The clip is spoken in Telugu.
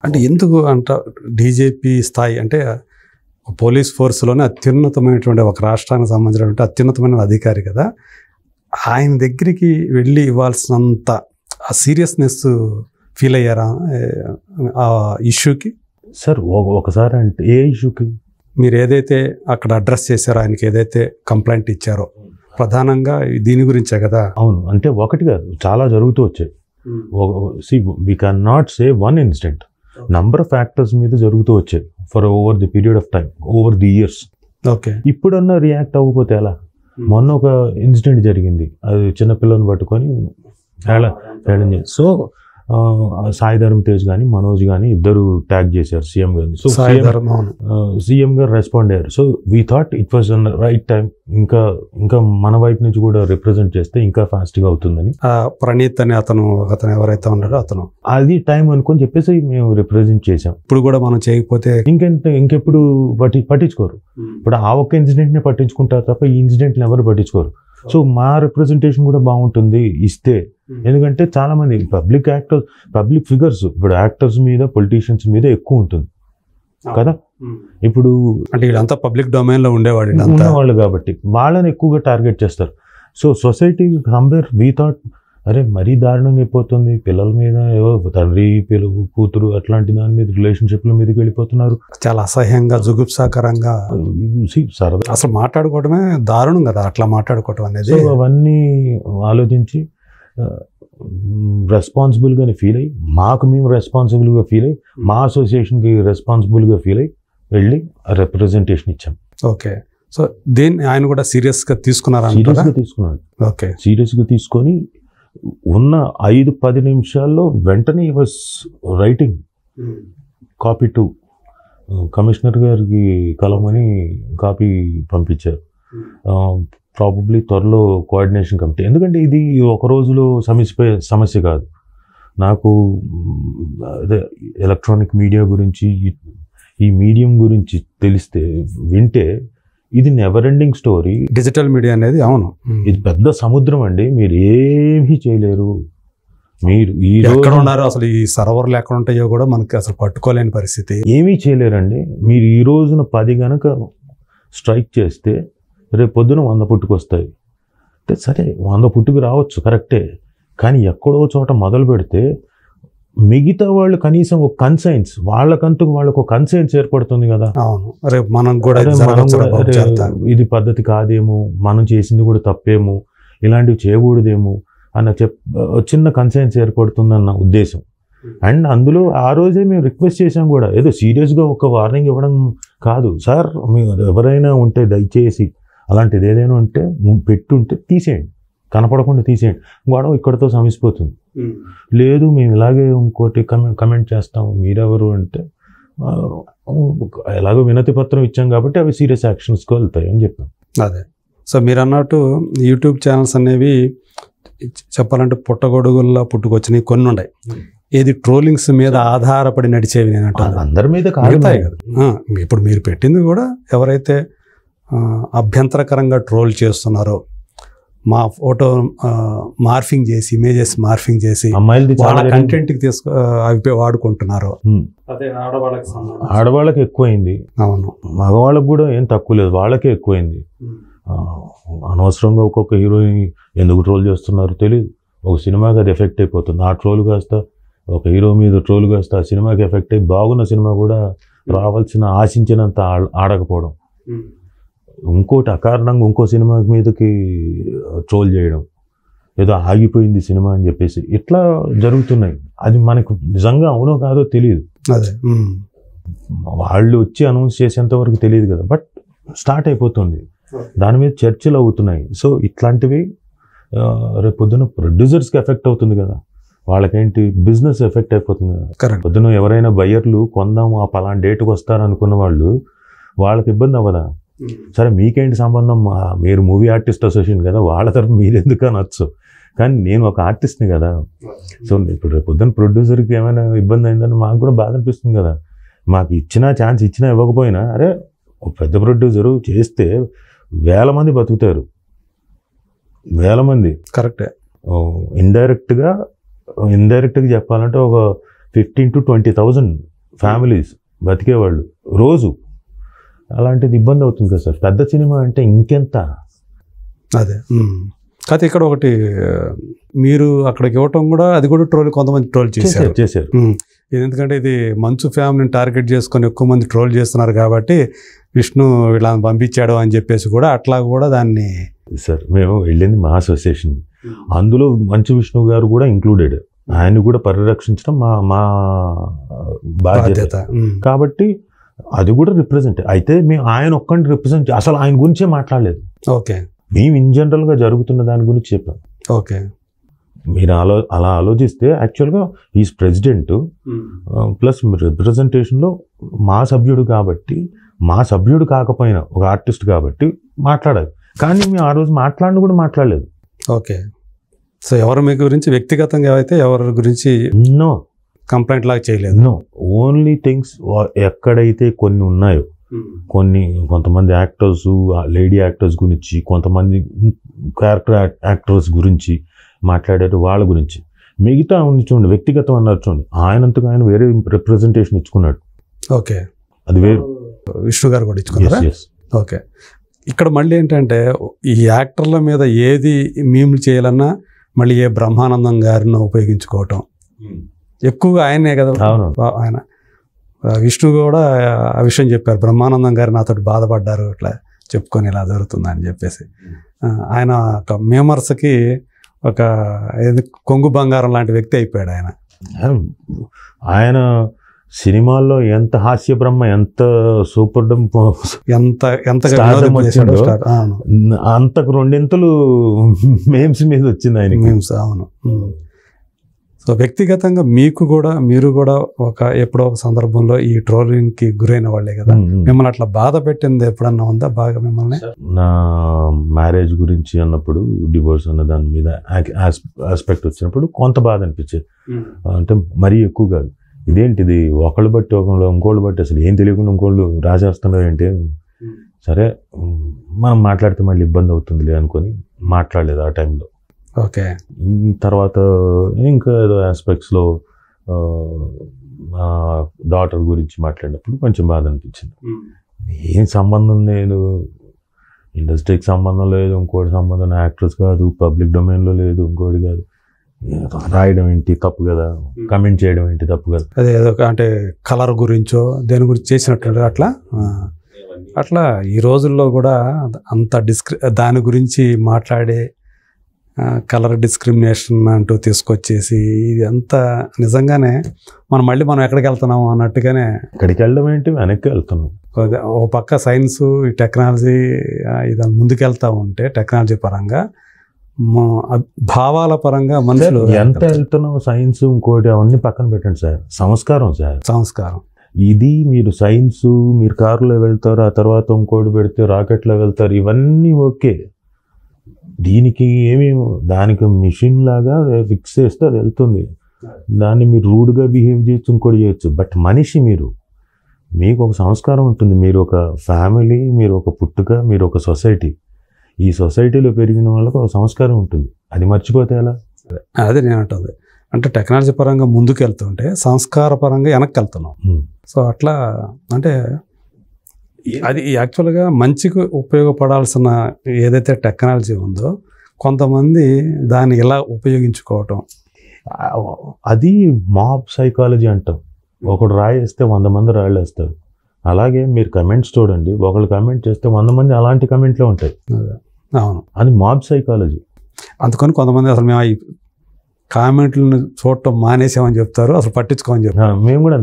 అంటే ఎందుకు అంట డీజీపీ స్థాయి అంటే పోలీస్ ఫోర్స్లోనే అత్యున్నతమైనటువంటి ఒక రాష్ట్రానికి సంబంధించినటువంటి అత్యున్నతమైన అధికారి కదా, ఆయన దగ్గరికి వెళ్ళి ఇవ్వాల్సినంత ఆ సీరియస్నెస్ ఫీల్ అయ్యారా ఆ ఇష్యూకి? సార్ ఒకసారి అంటే ఏ ఇష్యూకి? మీరు ఏదైతే అక్కడ అడ్రస్ చేశారో, ఆయనకి ఏదైతే కంప్లైంట్ ఇచ్చారో ప్రధానంగా దీని గురించే కదా? అవును, అంటే ఒకటి కాదు, చాలా జరుగుతూ వచ్చాయి. We can not say one incident, number of factors మీద జరుగుతూ వచ్చాయి for over the period of time, over the years. Okay, ఇప్పుడన్నా రియాక్ట్ అవ్వకపోతే ఎలా? మొన్న ఒక ఇన్సిడెంట్ జరిగింది, అది చిన్నపిల్లని పట్టుకొని హేళన చేసి, సో సాయి ధరమ్ తేజ్ కానీ మనోజ్ కానీ ఇద్దరు ట్యాగ్ చేశారు సీఎం గారిని. సో సీఎం గారు రెస్పాండ్ అయ్యారు. So we thought it was an right time, ఇంకా మన వైపు నుంచి కూడా రిప్రజెంట్ చేస్తే ఇంకా ఫాస్ట్గా అవుతుందని. ప్రణీత్ అని అతను ఎవరైతే ఉన్నాడో అతను అది టైం అనుకొని చెప్పేసి మేము రిప్రజెంట్ చేసాం. ఇప్పుడు కూడా మనం చేయకపోతే ఇంకెప్పుడు పట్టించుకోరు. ఇప్పుడు ఆ ఒక్క ఇన్సిడెంట్ని పట్టించుకుంటారు తప్ప ఈ ఇన్సిడెంట్ని ఎవరు పట్టించుకోరు. సో మా రిప్రజెంటేషన్ కూడా బాగుంటుంది ఇస్తే, ఎందుకంటే చాలా మంది పబ్లిక్ ఫిగర్స్, ఇప్పుడు యాక్టర్స్ మీద పొలిటీషియన్స్ మీద ఎక్కువ ఉంటుంది కదా. ఇప్పుడు అంటే వీళ్ళంతా పబ్లిక్ డొమైన్ లో ఉండేవాళ్ళు కాబట్టి వాళ్ళని ఎక్కువగా టార్గెట్ చేస్తారు. So society somewhere we thought, అరే మరీ దారుణంగా అయిపోతుంది, పిల్లల మీద ఏవో తండ్రి పిల్లలు కూతురు అట్లాంటి దాని మీద రిలేషన్షిప్ల మీదకి వెళ్ళిపోతున్నారు, చాలా అసహ్యంగా జుగుప్సాకరంగా సరదా అసలు మాట్లాడుకోవడమే దారుణం కదా అట్లా మాట్లాడుకోవడం అనేది. సో అవన్నీ ఆలోచించి రెస్పాన్సిబుల్గానే ఫీల్ అయ్యి, మేము రెస్పాన్సిబుల్గా ఫీల్ అయ్యి, మా అసోసియేషన్కి రెస్పాన్సిబుల్గా ఫీల్ అయ్యి వెళ్ళి రిప్రజెంటేషన్ ఇచ్చాం. ఓకే, సో దీన్ని ఆయన కూడా సీరియస్గా తీసుకున్నారా? తీసుకున్నాడు. ఓకే, సీరియస్గా తీసుకొని ఉన్న 5-10 నిమిషాల్లో వెంటనే was writing copy to commissioner గారికి కలమని కాపీ పంపించారు. ప్రాబబ్లీ త్వరలో కోఆర్డినేషన్ కమిటీ, ఎందుకంటే ఇది ఒక రోజులో సమస్య కాదు. నాకు అదే ఎలక్ట్రానిక్ మీడియా గురించి, ఈ మీడియం గురించి తెలిస్తే వింటే ఇది never ending story. Digital media అనేది అవును, ఇది పెద్ద సముద్రం అండి, మీరు ఏమీ చేయలేరు. మీరు ఎక్కడ ఉన్నారు అసలు, ఈ సర్వర్లు ఎక్కడ ఉంటాయో కూడా మనకి అసలు పట్టుకోలేని పరిస్థితి, ఏమీ చేయలేరండి. మీరు ఈ రోజున 10 గనక స్ట్రైక్ చేస్తే రేపు పొద్దున 100 పుట్టుకొస్తాయి. అంటే సరే 100 పుట్టుకు రావచ్చు కరెక్టే, కానీ ఎక్కడో చోట మొదలు పెడితే మిగతా వాళ్ళు కనీసం ఒక కన్సైన్స్, వాళ్ళకు ఒక కన్సైన్స్ ఏర్పడుతుంది కదా. అవును, రేపు మనం కూడా ఇది పద్ధతి కాదేమో, మనం చేసింది కూడా తప్పేమో, ఇలాంటివి చేయకూడదేమో అన్న చిన్న కన్సైన్స్ ఏర్పడుతుందన్న ఉద్దేశం. అండ్ అందులో ఆ రోజే మేము రిక్వెస్ట్ చేసాం కూడా, ఏదో సీరియస్గా ఒక వార్నింగ్ ఇవ్వడం కాదు సార్, మీరు ఎవరైనా ఉంటే దయచేసి అలాంటిది ఏదైనా ఉంటే పెట్టుంటే తీసేయండి, కనపడకుండా తీసేయండి, గొడవ ఇక్కడతో సమసిపోతుంది. లేదు మేము ఇలాగే ఇంకోటి కమెంట్ చేస్తాము, మీరెవరు అంటే ఎలాగో వినతి పత్రం ఇచ్చాం కాబట్టి అవి సీరియస్ యాక్షన్స్కి వెళ్తాయి అని చెప్పాం. అదే, సో మీరు అన్నట్టు యూట్యూబ్ ఛానల్స్ అనేవి చెప్పాలంటే పుట్టగొడుగుల్లో పుట్టుకొచ్చినవి కొన్ని ఉన్నాయి, ఏది ట్రోలింగ్స్ మీద ఆధారపడి నడిచేవి. నేను అంటాను అందరి మీద కాగుతాయి కదా. ఇప్పుడు మీరు పెట్టింది కూడా ఎవరైతే అభ్యంతరకరంగా ట్రోల్ చేస్తున్నారో, మా ఫోటో మార్ఫింగ్ చేసి, ఇమేజెస్ మార్ఫింగ్ చేసి వాళ్ళ కంటెంట్కి అవి వాడుకుంటున్నారు. అదే ఆడవాళ్ళకి ఎక్కువైంది. అవును, మగవాళ్ళకి కూడా ఏం తక్కువ లేదు, వాళ్ళకే ఎక్కువైంది. అనవసరంగా ఒక్కొక్క హీరోయిన్ ఎందుకు ట్రోల్ చేస్తున్నారో తెలియదు. ఒక సినిమాకి అది ఎఫెక్ట్ అయిపోతుంది, ఆ ట్రోల్ కాస్త ఒక హీరో మీద ట్రోల్ కాస్త ఆ సినిమాకి ఎఫెక్ట్ అయ్యి బాగున్న సినిమా కూడా రావాల్సిన ఆశించినంత ఆడకపోవడం, ఇంకోటి అకారణంగా ఇంకో సినిమా మీదకి ట్రోల్ చేయడం, ఏదో ఆగిపోయింది సినిమా అని చెప్పేసి ఇట్లా జరుగుతున్నాయి. అది మనకు నిజంగా అవునో కాదో తెలియదు, అదే వాళ్ళు వచ్చి అనౌన్స్ చేసేంత వరకు తెలియదు కదా, బట్ స్టార్ట్ అయిపోతుంది, దాని మీద చర్చలు అవుతున్నాయి. సో ఇట్లాంటివి రేపు పొద్దున ప్రొడ్యూసర్స్కి ఎఫెక్ట్ అవుతుంది కదా, వాళ్ళకేంటి బిజినెస్ ఎఫెక్ట్ అయిపోతుంది కదా. పొద్దున ఎవరైనా బయ్యర్లు కొందాము ఆ పలానా డేట్కి వస్తారనుకున్న వాళ్ళకి ఇబ్బంది అవ్వదా? సరే మీకేంటి సంబంధం, మీరు మూవీ ఆర్టిస్ట్ అసోసియేషన్ కదా, వాళ్ళ తరఫు మీరు ఎందుకు అనొచ్చు, కానీ నేను ఒక ఆర్టిస్ట్ని కదా. సో ఇప్పుడు రేపు పొద్దున్న ప్రొడ్యూసర్కి ఏమైనా ఇబ్బంది అయిందని మాకు కూడా బాధ అనిపిస్తుంది కదా. మాకు ఇచ్చినా ఛాన్స్ ఇచ్చినా ఇవ్వకపోయినా, అరే ఒక పెద్ద ప్రొడ్యూసరు చేస్తే 1000 మంది బతుకుతారు, 1000 మంది. కరెక్టే. ఇండైరెక్ట్గా చెప్పాలంటే ఒక 15,000 to 20,000 ఫ్యామిలీస్ బతికేవాళ్ళు రోజు. అలాంటిది ఇబ్బంది అవుతుంది కదా సార్. పెద్ద సినిమా అంటే ఇంకెంత. అదే కాకపోతే ఇక్కడ ఒకటి మీరు అక్కడికి ఇవ్వటం కూడా అది కూడా కొంతమంది ట్రోల్ చేశారు. ఎందుకంటే ఇది మంచు ఫ్యామిలీని టార్గెట్ చేసుకొని ఎక్కువ మంది ట్రోల్ చేస్తున్నారు కాబట్టి విష్ణు ఇలా పంపించాడు అని చెప్పేసి కూడా అట్లా కూడా దాన్ని. సార్ మేము వెళ్ళింది మా అసోసియేషన్, అందులో మంచు విష్ణు గారు కూడా ఇంక్లూడెడ్. ఆయన కూడా పరిరక్షించడం మా బాధ్యత కాబట్టి అది కూడా రిప్రజెంట్ అయితే మేము ఆయన ఒక్కడిని రిప్రజెంట్ అసలు ఆయన గురించే మాట్లాడలేదు. ఓకే, మేము ఇన్ జనరల్గా జరుగుతున్న దాని గురించి చెప్పాం. ఓకే, మీరు అలా ఆలోచిస్తే యాక్చువల్గా ఈజ్ ప్రెసిడెంట్ ప్లస్ రిప్రజెంటేషన్లో మా సభ్యుడు కాబట్టి, మా సభ్యుడు కాకపోయినా ఒక ఆర్టిస్ట్ కాబట్టి మాట్లాడాలి. కానీ మేము ఆ రోజు కూడా మాట్లాడలేదు. ఓకే, సో ఎవరు మీ గురించి వ్యక్తిగతంగా అయితే ఎవరి గురించి నో కంప్లైంట్ లాగా చేయలేదు. నో, ఓన్లీ థింగ్స్ ఎక్కడైతే కొన్ని ఉన్నాయో, కొంతమంది యాక్టర్స్, లేడీ యాక్టర్స్ గురించి, కొంతమంది క్యారెక్టర్ యాక్టర్స్ గురించి మాట్లాడారు, వాళ్ళ గురించి. మిగతా ఉంది చూడండి, వ్యక్తిగతం అన్నారు చూడండి, ఆయనంతకు ఆయన వేరే రిప్రజెంటేషన్ ఇచ్చుకున్నాడు. ఓకే, అది వేరు. విష్ణు గారు కూడా ఇచ్చుకున్నారా? ఓకే, ఇక్కడ మళ్ళీ ఏంటంటే ఈ యాక్టర్ల మీద ఏది మీమ్లు చేయాలన్నా మళ్ళీ ఏ బ్రహ్మానందం గారిని ఉపయోగించుకోవటం ఎక్కువగా ఆయనే కదా. ఆయన విష్ణు కూడా ఆ విషయం చెప్పారు, బ్రహ్మానందం గారు నాతో బాధపడ్డారు ఇట్లా చెప్పుకొని ఇలా జరుగుతుందని చెప్పేసి. ఆయన ఒక మేమర్స్కి ఒక కొంగు బంగారం లాంటి వ్యక్తి అయిపోయాడు ఆయన. ఆయన సినిమాల్లో ఎంత హాస్య బ్రహ్మ, ఎంత సూపర్ అంతకు రెండింతలు మేమ్స్ మీద వచ్చింది ఆయన. మేమ్స్, అవును. సో వ్యక్తిగతంగా మీరు కూడా ఎప్పుడో ఒక సందర్భంలో ఈ ట్రోలింగ్కి గురైన వాళ్ళే కదా. మిమ్మల్ని అట్లా బాధ పెట్టింది ఎప్పుడన్నా ఉందా బాగా మిమ్మల్ని? నా మ్యారేజ్ గురించి అన్నప్పుడు, డివోర్స్ అన్న దాని మీద ఆస్పెక్ట్ వచ్చినప్పుడు కొంత బాధ అనిపించేది. అంటే మరీ ఎక్కువ కాదు. ఇదేంటిది ఒకళ్ళు బట్టి ఇంకోళ్ళు బట్టి అసలు ఏం తెలియకుండా ఇంకోళ్ళు రాజేస్తున్నారు ఏంటి. సరే మనం మాట్లాడితే మళ్ళీ ఇబ్బంది అవుతుందిలే అనుకొని మాట్లాడలేదు ఆ టైంలో. ఓకే, తర్వాత ఇంకా ఏదో ఆస్పెక్ట్స్లో డాటర్ గురించి మాట్లాడినప్పుడు కొంచెం బాధ అనిపించింది. ఏం సంబంధం లేదు, ఇండస్ట్రీకి సంబంధం లేదు, ఇంకోటి సంబంధం, యాక్టర్స్ కాదు, పబ్లిక్ డొమైన్లో లేదు, ఇంకోటి కాదు. రాయడం ఏంటి తప్పు కదా, కమెంట్ చేయడం ఏంటి తప్పు కదా. అదే ఏదో అంటే కలర్ గురించో దేని గురించి చేసినట్టు అట్లా ఈ రోజుల్లో కూడా అంత దాని గురించి మాట్లాడే కలర్ డిస్క్రిమినేషన్ అంటూ తీసుకొచ్చేసి ఇది అంతా నిజంగానే మనం ఎక్కడికి వెళ్తున్నాం అన్నట్టుగానే. ఎక్కడికి వెళ్ళడం ఏంటి, వెనక్కి వెళ్తున్నాం. ఓ పక్క సైన్స్, ఈ టెక్నాలజీ ఇది ముందుకెళ్తూ ఉంటే టెక్నాలజీ పరంగా, భావాల పరంగా మనుషులు ఎంత వెళ్తున్నాం. సైన్స్ ఇంకోటి అవన్నీ పక్కన పెట్టండి సార్, సంస్కారం సార్, సంస్కారం. ఇది మీరు సైన్స్, మీరు కారులో వెళ్తారు, ఆ తర్వాత ఇంకోటి పెడితే రాకెట్లో వెళ్తారు, ఇవన్నీ ఓకే. దీనికి దానికి మిషన్ లాగా ఫిక్స్ చేస్తే అది వెళ్తుంది. దాన్ని మీరు రూడ్గా బిహేవ్ చేయొచ్చు, ఇంకోటి చేయొచ్చు. బట్ మనిషి మీకు ఒక సంస్కారం ఉంటుంది. మీరు ఒక ఫ్యామిలీ, మీరు ఒక పుట్టుక, మీరు ఒక సొసైటీ. ఈ సొసైటీలో పెరిగిన వాళ్ళకి ఒక సంస్కారం ఉంటుంది. అది మర్చిపోతే ఎలా? అదే నేను అంటుంది. అంటే టెక్నాలజీ పరంగా ముందుకు వెళ్తుంటే సంస్కార పరంగా వెనక్కి వెళ్తున్నాం. సో అట్లా అంటే అది యాక్చువల్గా మంచికి ఉపయోగపడాల్సిన ఏదైతే టెక్నాలజీ ఉందో కొంతమంది దాన్ని ఎలా ఉపయోగించుకోవటం, అది మాబ్ సైకాలజీ అంటాం. ఒకడు రాయేస్తే 100 మంది రాళ్ళేస్తారు. అలాగే మీరు కమెంట్స్ చూడండి, ఒకళ్ళు కమెంట్ చేస్తే 100 మంది అలాంటి కమెంట్లే ఉంటాయి. అవును, అది మాబ్ సైకాలజీ. అందుకని కొంతమంది అసలు మేము కామెంట్లను చూడటం మానేసామని చెప్తారు, అసలు పట్టించుకోమని చెప్తారు. మేము కూడా